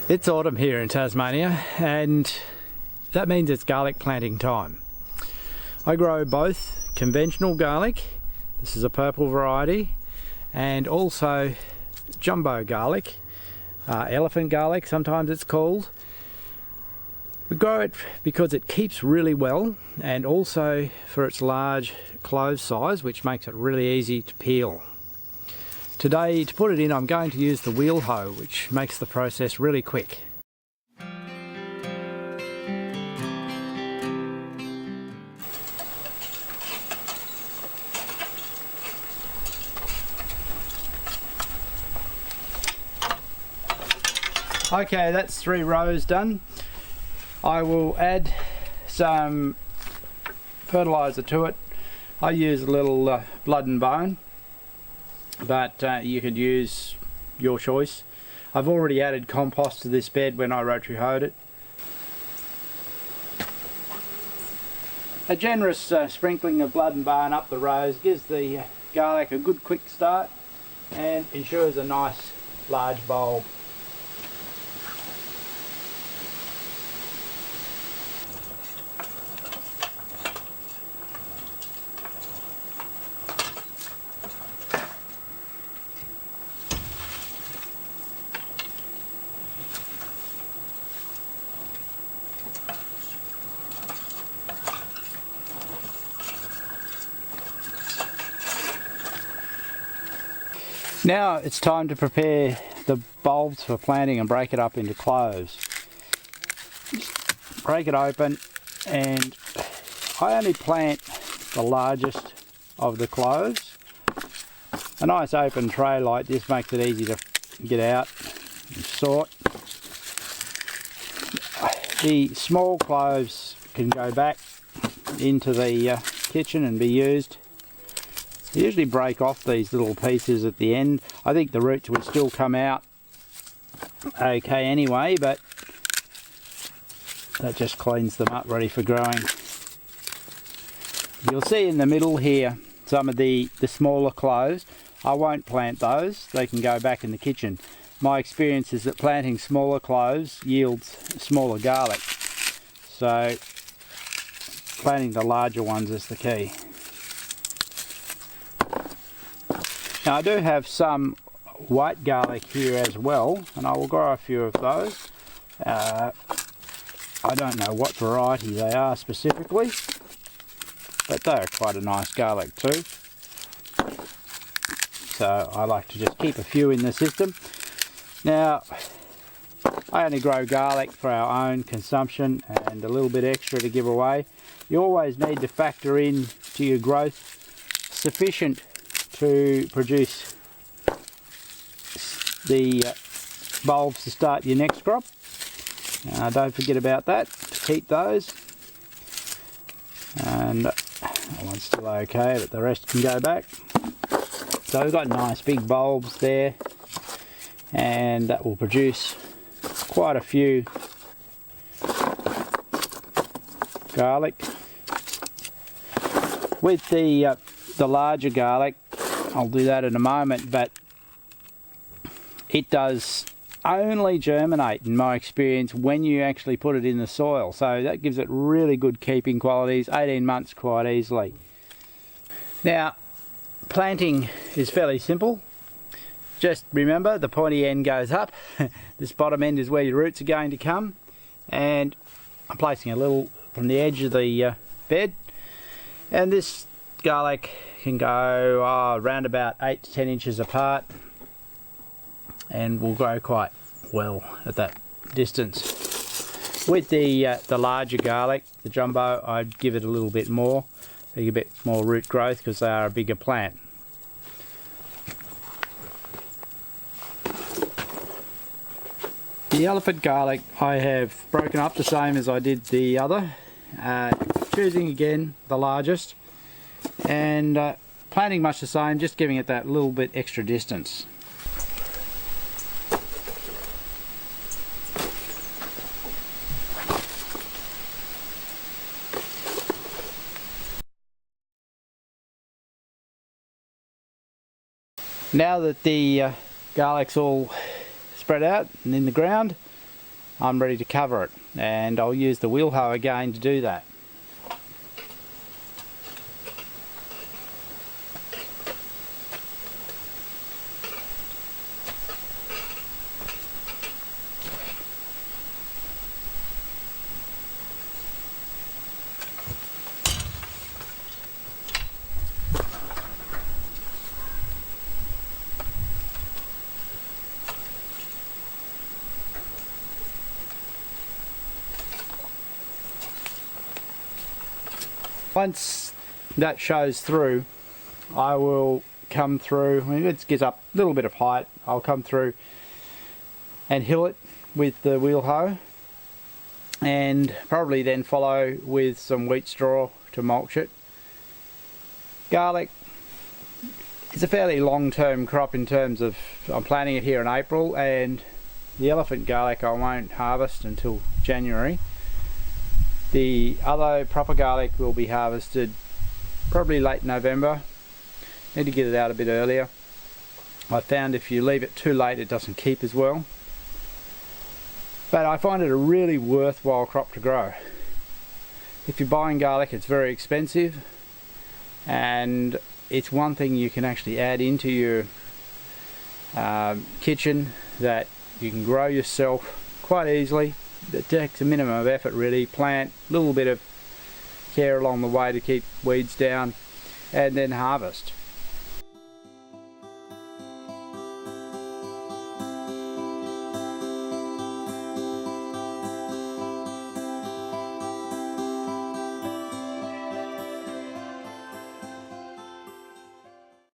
It's autumn here in Tasmania, and that means it's garlic planting time. I grow both conventional garlic, this is a purple variety, and also jumbo garlic, elephant garlic sometimes it's called. We grow it because it keeps really well, and also for its large clove size, which makes it really easy to peel. Today, to put it in, I'm going to use the Wheel Hoe, which makes the process really quick. Okay, that's 3 rows done. I will add some fertilizer to it. I use a little blood and bone, but you could use your choice. I've already added compost to this bed when I rotary hoed it. A generous sprinkling of blood and bone up the rows gives the garlic a good quick start and ensures a nice large bulb. Now it's time to prepare the bulbs for planting and break it up into cloves. Just break it open, and I only plant the largest of the cloves. A nice open tray like this makes it easy to get out and sort. The small cloves can go back into the kitchen and be used. I usually break off these little pieces at the end. I think the roots would still come out okay anyway, but that just cleans them up ready for growing. You'll see in the middle here some of the smaller cloves. I won't plant those, they can go back in the kitchen. My experience is that planting smaller cloves yields smaller garlic, so planting the larger ones is the key. Now I do have some white garlic here as well, and I will grow a few of those. I don't know what variety they are specifically, but they are quite a nice garlic too. So I like to just keep a few in the system. Now I only grow garlic for our own consumption and a little bit extra to give away. You always need to factor in to your growth sufficient to produce the bulbs to start your next crop. Don't forget about that, to keep those. And that one's still okay, but the rest can go back. So we've got nice big bulbs there, and that will produce quite a few garlic. With the larger garlic, I'll do that in a moment, but it does only germinate, in my experience, when you actually put it in the soil. So that gives it really good keeping qualities, 18 months quite easily. Now, planting is fairly simple. Just remember, the pointy end goes up. This bottom end is where your roots are going to come. And I'm placing a little from the edge of the bed. And this garlic can go around about 8 to 10 inches apart, and will grow quite well at that distance. With the larger garlic, the jumbo, I'd give it a little bit more, a bit more root growth because they are a bigger plant. The elephant garlic I have broken up the same as I did the other, choosing again the largest, and planting much the same, just giving it that little bit extra distance. Now that the garlic's all spread out and in the ground, I'm ready to cover it, and I'll use the wheel hoe again to do that. Once that shows through, I will come through, when it gets up a little bit of height, I'll come through and hill it with the wheel hoe, and probably then follow with some wheat straw to mulch it. Garlic is a fairly long-term crop in terms of, I'm planting it here in April, and the elephant garlic I won't harvest until January. The other proper garlic will be harvested probably late November. Need to get it out a bit earlier. I found if you leave it too late it doesn't keep as well. But I find it a really worthwhile crop to grow. If you're buying garlic, it's very expensive, and it's one thing you can actually add into your kitchen that you can grow yourself quite easily. It takes a minimum of effort really. Plant, a little bit of care along the way to keep weeds down, and then harvest.